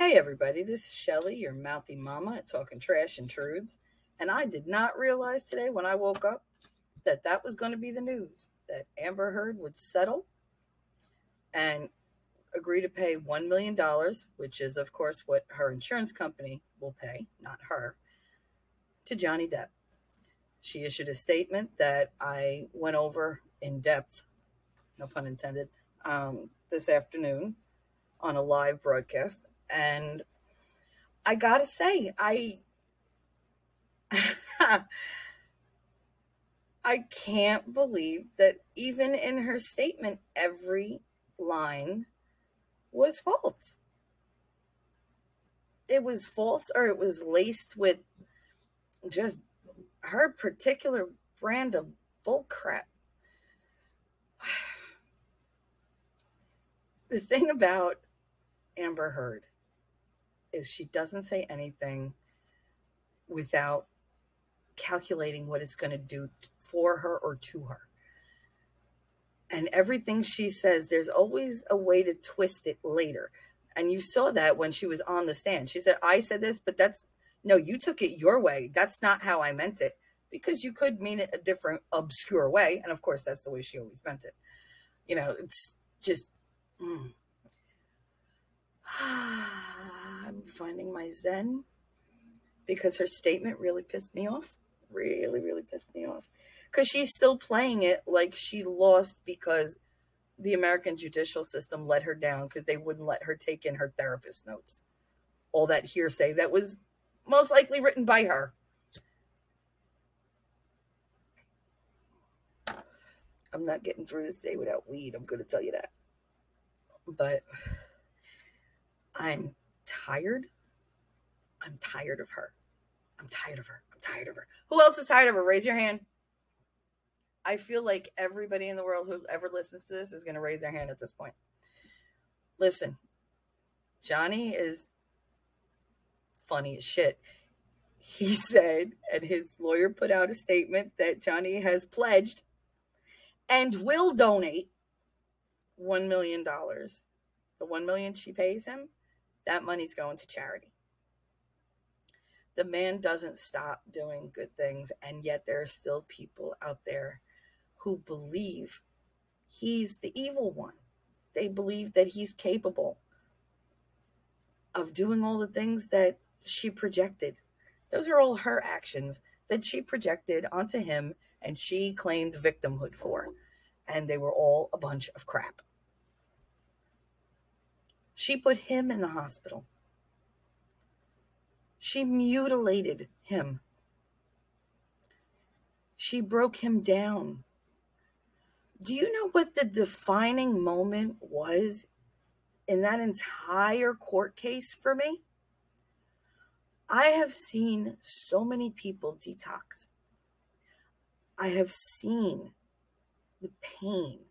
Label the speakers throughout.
Speaker 1: Hey everybody, this is Shelly, your mouthy mama at Talking Trash and Truths. And I did not realize today when I woke up that that was going to be the news, that Amber Heard would settle and agree to pay $1 million, which is, of course, what her insurance company will pay, not her, to Johnny Depp. She issued a statement that I went over in depth, no pun intended, this afternoon on a live broadcast. And I gotta say, I can't believe that even in her statement, every line was false. It was false, or it was laced with just her particular brand of bullcrap. The thing about Amber Heard is she doesn't say anything without calculating what it's going to do for her or to her. And everything she says, there's always a way to twist it later. And you saw that when she was on the stand. She said, I said this, but no, you took it your way. That's not how I meant it. Because you could mean it a different, obscure way. And of course, that's the way she always meant it. You know, it's just, I'm finding my zen because her statement really pissed me off. Really, really pissed me off. Because she's still playing it like she lost because the American judicial system let her down because they wouldn't let her take in her therapist notes. All that hearsay that was most likely written by her. I'm not getting through this day without weed. I'm going to tell you that. But I'm tired. I'm tired of her. I'm tired of her. I'm tired of her. Who else is tired of her? Raise your hand. I feel like everybody in the world who ever listens to this is going to raise their hand at this point. Listen, Johnny is funny as shit. He said, and his lawyer put out a statement that Johnny has pledged and will donate $1 million. The $1 million she pays him, that money's going to charity. The man doesn't stop doing good things, and yet there are still people out there who believe he's the evil one. They believe that he's capable of doing all the things that she projected. Those are all her actions that she projected onto him and she claimed victimhood for. And they were all a bunch of crap. She put him in the hospital. She mutilated him. She broke him down. Do you know what the defining moment was in that entire court case for me? I have seen so many people detox. I have seen the pain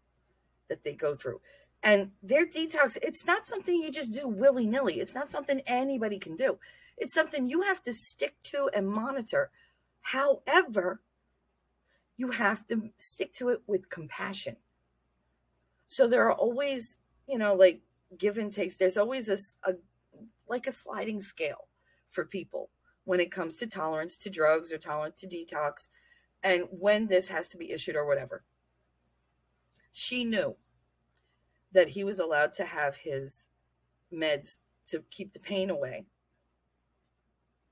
Speaker 1: that they go through. And their detox, it's not something you just do willy-nilly. It's not something anybody can do. It's something you have to stick to and monitor. However, you have to stick to it with compassion. So there are always, like give and takes. There's always a sliding scale for people when it comes to tolerance to drugs or tolerance to detox and when this has to be issued or whatever. She knew that he was allowed to have his meds to keep the pain away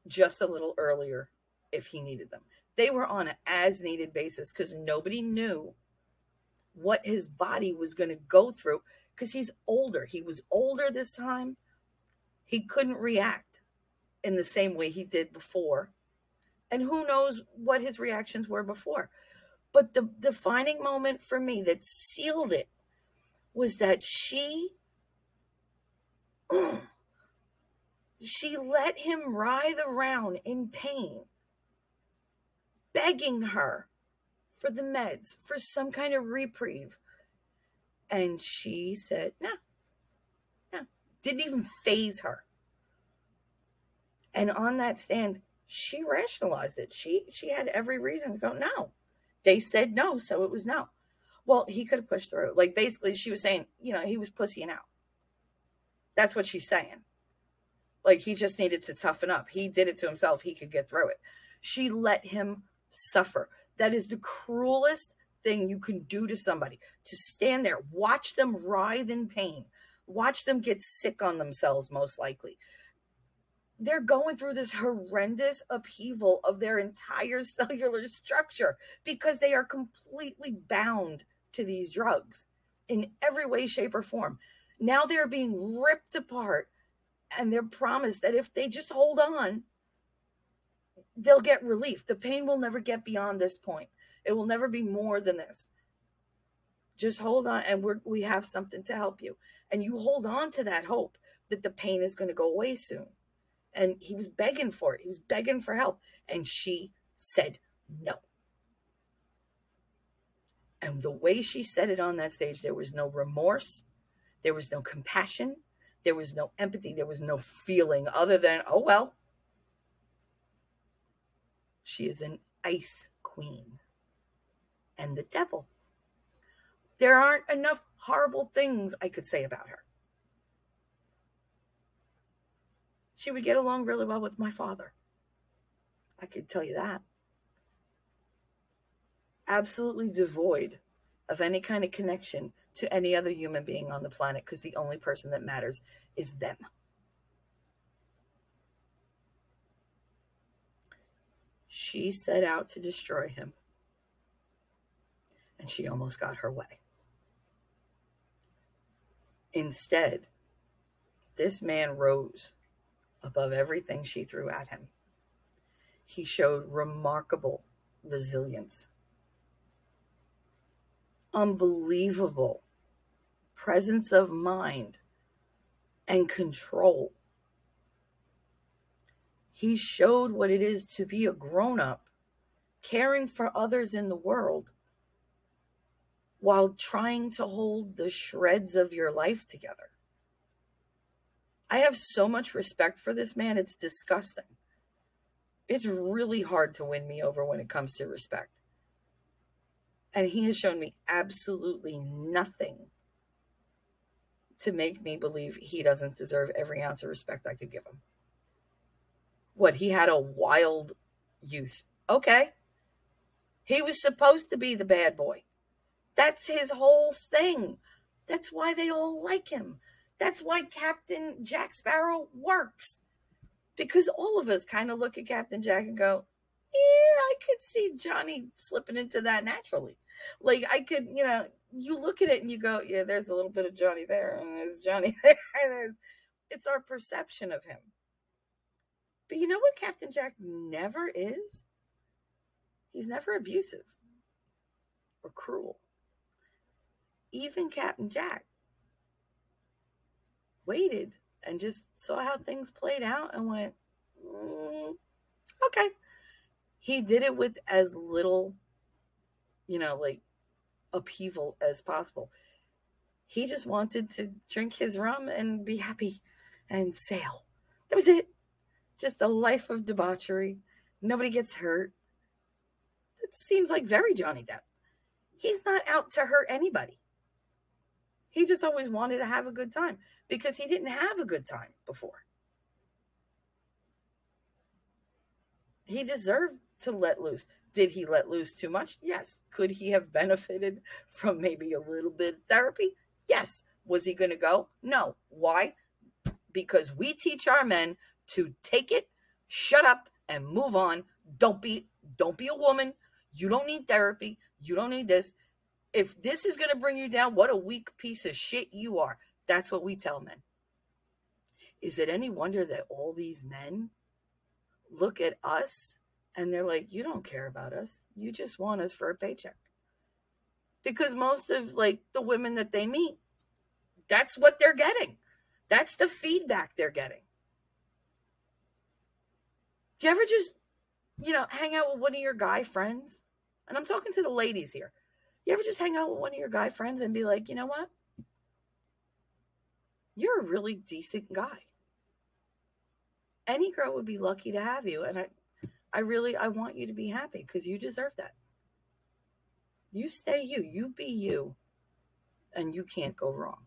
Speaker 1: just a little earlier if he needed them. They were on an as-needed basis because nobody knew what his body was going to go through because he's older. He was older this time. He couldn't react in the same way he did before. And who knows what his reactions were before. But the defining moment for me that sealed it was that she let him writhe around in pain, begging her for the meds, for some kind of reprieve. And she said, no. Didn't even faze her. And on that stand, she rationalized it. She had every reason to go, no. They said no, so it was no. Well, he could have pushed through. Like, basically, she was saying, he was pussying out. That's what she's saying. Like he just needed to toughen up. He did it to himself. He could get through it. She let him suffer. That is the cruelest thing you can do to somebody, to stand there, watch them writhe in pain, watch them get sick on themselves, most likely. They're going through this horrendous upheaval of their entire cellular structure because they are completely bound to these drugs in every way, shape, or form. Now they're being ripped apart, and they're promised that if they just hold on, they'll get relief. The pain will never get beyond this point. It will never be more than this. Just hold on, and we have something to help you. And you hold on to that hope that the pain is going to go away soon. And he was begging for it. He was begging for help. And she said no. And the way she said it on that stage, there was no remorse. There was no compassion. There was no empathy. There was no feeling other than, oh, well. She is an ice queen and the devil. There aren't enough horrible things I could say about her. She would get along really well with my father. I could tell you that. Absolutely devoid of any kind of connection to any other human being on the planet, because the only person that matters is them. She set out to destroy him, and she almost got her way. Instead, this man rose above everything she threw at him. He showed remarkable resilience, unbelievable presence of mind and control. He showed what it is to be a grown-up, caring for others in the world while trying to hold the shreds of your life together. I have so much respect for this man. It's disgusting. It's really hard to win me over when it comes to respect. And he has shown me absolutely nothing to make me believe he doesn't deserve every ounce of respect I could give him. What, he had a wild youth. Okay. He was supposed to be the bad boy. That's his whole thing. That's why they all like him. That's why Captain Jack Sparrow works. Because all of us kind of look at Captain Jack and go, yeah, I could see Johnny slipping into that naturally. Like, I could, you look at it and you go, yeah, there's a little bit of Johnny there, and there's Johnny there. It's our perception of him. But you know what Captain Jack never is? He's never abusive or cruel. Even Captain Jack waited and just saw how things played out and went, okay. He did it with as little, upheaval as possible. He just wanted to drink his rum and be happy and sail. That was it. Just a life of debauchery. Nobody gets hurt. That seems like very Johnny Depp. He's not out to hurt anybody. He just always wanted to have a good time because he didn't have a good time before. He deserved to let loose. Did he let loose too much? Yes. Could he have benefited from maybe a little bit of therapy? Yes. Was he going to go? No. Why? Because we teach our men to take it, shut up, and move on. Don't be a woman. You don't need therapy. You don't need this. If this is going to bring you down, what a weak piece of shit you are. That's what we tell men. Is it any wonder that all these men look at us and they're like, you don't care about us. You just want us for a paycheck. Because most of the women that they meet, that's what they're getting. That's the feedback they're getting. Do you ever just, hang out with one of your guy friends? And I'm talking to the ladies here. You ever just hang out with one of your guy friends and be like, you know what? You're a really decent guy. Any girl would be lucky to have you. And I want you to be happy because you deserve that. You stay you. You be you. And you can't go wrong.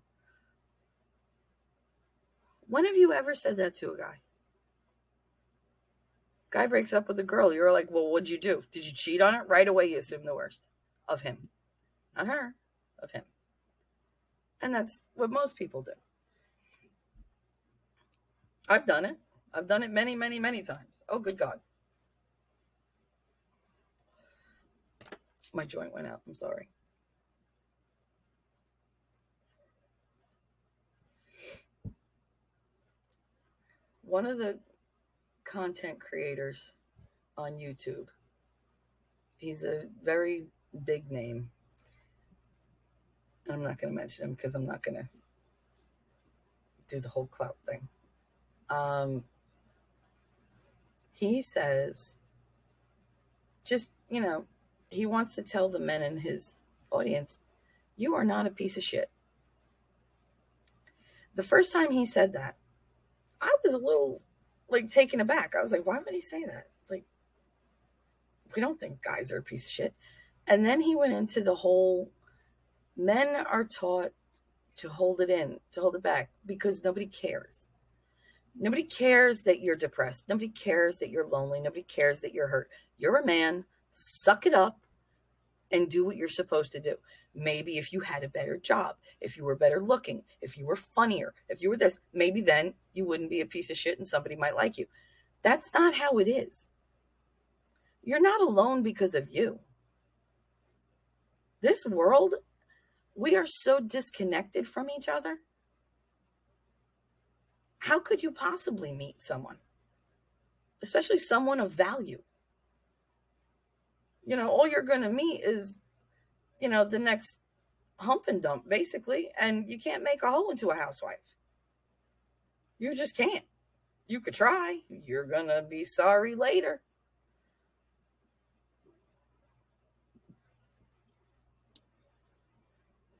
Speaker 1: When have you ever said that to a guy? Guy breaks up with a girl. You're like, well, what'd you do? Did you cheat on her? Right away, you assume the worst of him. Not her, of him. And that's what most people do. I've done it. I've done it many, many, many times. Oh, good God. My joint went out. I'm sorry. One of the content creators on YouTube, he's a very big name. I'm not going to mention him because I'm not going to do the whole clout thing. He says, just, he wants to tell the men in his audience, you are not a piece of shit. The first time he said that, I was a little taken aback. I was like, why would he say that? We don't think guys are a piece of shit. And then he went into the whole, men are taught to hold it in, to hold it back, because nobody cares. Nobody cares that you're depressed. Nobody cares that you're lonely. Nobody cares that you're hurt. You're a man. Suck it up and do what you're supposed to do. Maybe if you had a better job, if you were better looking, if you were funnier, if you were this, maybe then you wouldn't be a piece of shit and somebody might like you. That's not how it is. You're not alone because of you. This world, we are so disconnected from each other. How could you possibly meet someone, especially someone of value? All you're going to meet is, the next hump and dump, basically, and you can't make a hoe into a housewife. You just can't. You could try. You're going to be sorry later.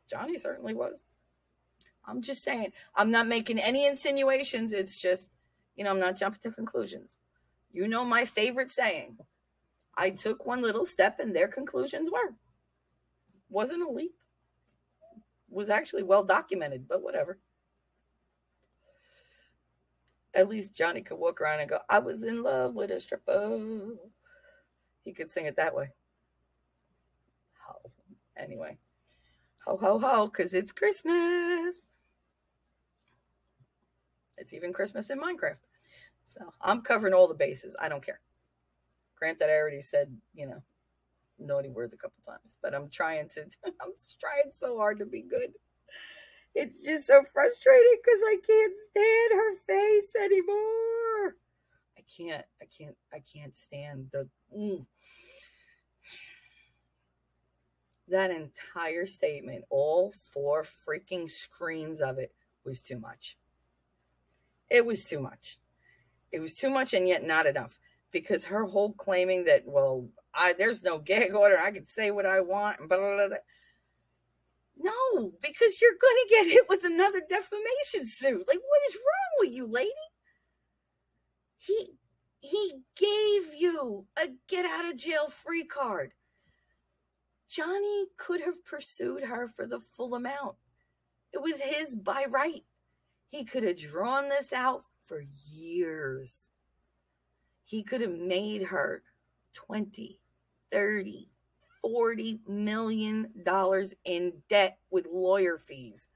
Speaker 1: Johnny certainly was. I'm just saying. I'm not making any insinuations. It's just, I'm not jumping to conclusions. My favorite saying. I took one little step and their conclusions wasn't a leap. Was actually well documented, but whatever. At least Johnny could walk around and go, I was in love with a stripper. He could sing it that way. Oh, anyway. Ho, ho, ho, because it's Christmas. It's even Christmas in Minecraft. So I'm covering all the bases. I don't care. Granted, I already said, naughty words a couple times, but I'm trying so hard to be good. It's just so frustrating because I can't stand her face anymore. I can't stand the, that entire statement, all 4 freaking screens of it was too much. It was too much. It was too much and yet not enough. Because her whole claiming that, there's no gag order, I can say what I want, and blah, blah, blah. No, because you're going to get hit with another defamation suit. What is wrong with you, lady? He gave you a get out of jail free card. Johnny could have pursued her for the full amount. It was his by right. He could have drawn this out for years. He could have made her $20, $30, $40 million in debt with lawyer fees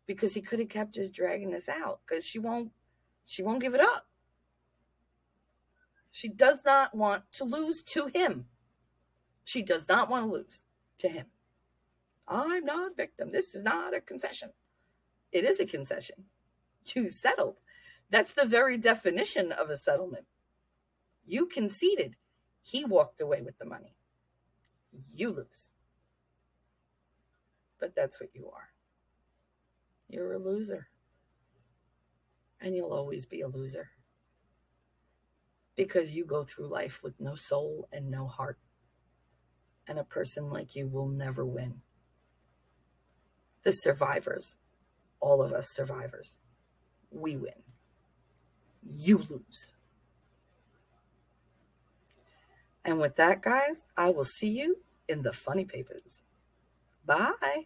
Speaker 1: because he could have kept just dragging this out because she won't give it up. She does not want to lose to him. She does not want to lose to him. I'm not a victim. This is not a concession. It is a concession. You settled. That's the very definition of a settlement. You conceded. He walked away with the money. You lose. But that's what you are. You're a loser. And you'll always be a loser. Because you go through life with no soul and no heart. And a person like you will never win. The survivors, all of us survivors, we win. You lose. And with that, guys, I will see you in the funny papers. Bye.